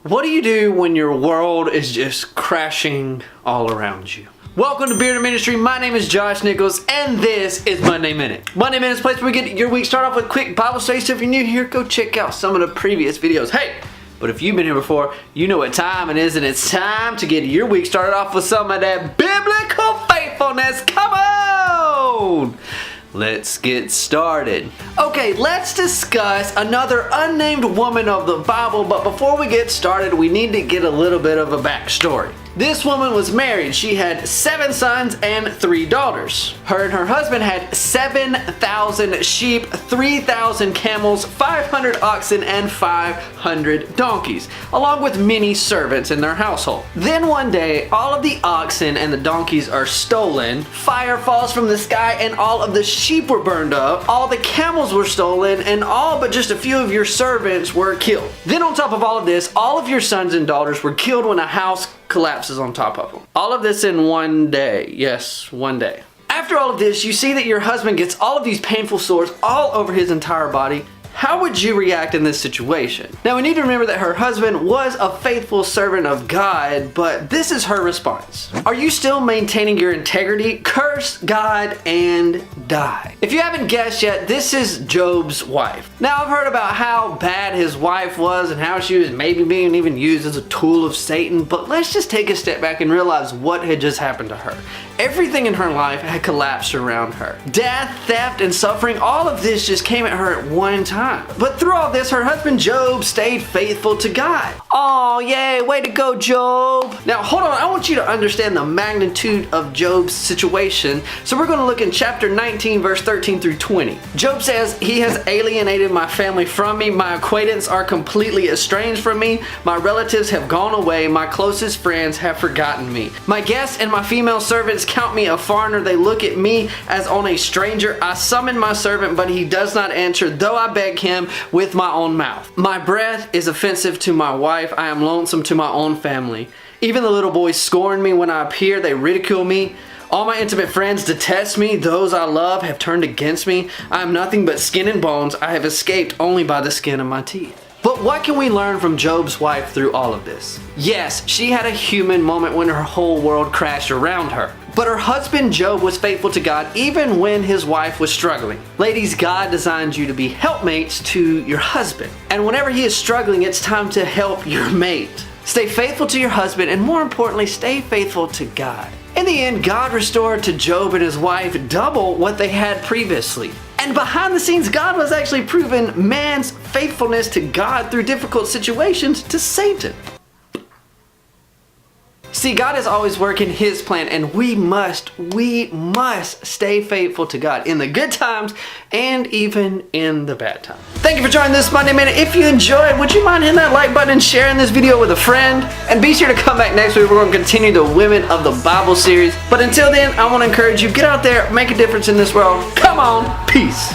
What do you do when your world is just crashing all around you? Welcome to Bearded Ministry. My name is Josh Nichols, and this is Monday Minute. Monday Minute is a place where we get your week started off with quick Bible studies. So if you're new here, go check out some of the previous videos. Hey, but if you've been here before, you know what time it is, and it's time to get your week started off with some of that biblical faithfulness. Come on! Let's get started. Okay, let's discuss another unnamed woman of the Bible, but before we get started, we need to get a little bit of a backstory. This woman was married. She had 7 sons and 3 daughters. Her and her husband had 7,000 sheep, 3,000 camels, 500 oxen, and 500 donkeys, along with many servants in their household. Then one day, all of the oxen and the donkeys are stolen, fire falls from the sky, and all of the sheep were burned up, all the camels were stolen, and all but just a few of your servants were killed. Then on top of all of this, all of your sons and daughters were killed when a house collapses on top of them. All of this in one day. Yes, one day. After all of this, you see that your husband gets all of these painful sores all over his entire body. How would you react in this situation? Now we need to remember that her husband was a faithful servant of God, but this is her response. Are you still maintaining your integrity? Curse God and die. If you haven't guessed yet, this is Job's wife. Now I've heard about how bad his wife was and how she was maybe being even used as a tool of Satan, but let's just take a step back and realize what had just happened to her. Everything in her life had collapsed around her. Death, theft, and suffering, all of this just came at her at one time. But through all this, her husband Job stayed faithful to God. Oh, yay, way to go, Job. Now, hold on, I want you to understand the magnitude of Job's situation. So we're going to look in chapter 19, verse 13 through 20. Job says, "He has alienated my family from me. My acquaintance are completely estranged from me. My relatives have gone away. My closest friends have forgotten me. My guests and my female servants count me a foreigner. They look at me as on a stranger. I summon my servant, but he does not answer, though I beg him with my own mouth. My breath is offensive to my wife. I am lonesome to my own family. Even the little boys scorn me when I appear. They ridicule me. All my intimate friends detest me. Those I love have turned against me. I am nothing but skin and bones. I have escaped only by the skin of my teeth." But what can we learn from Job's wife through all of this? Yes, she had a human moment when her whole world crashed around her. But her husband Job was faithful to God even when his wife was struggling. Ladies, God designed you to be helpmates to your husband. And whenever he is struggling, it's time to help your mate. Stay faithful to your husband, and more importantly, stay faithful to God. In the end, God restored to Job and his wife double what they had previously. And behind the scenes, God was actually proving man's faithfulness to God through difficult situations to Satan. See, God is always working His plan, and we must stay faithful to God in the good times and even in the bad times. Thank you for joining this Monday Minute. If you enjoyed, would you mind hitting that like button and sharing this video with a friend? And be sure to come back next week. We're going to continue the Women of the Bible series. But until then, I want to encourage you, get out there, make a difference in this world. Come on, peace.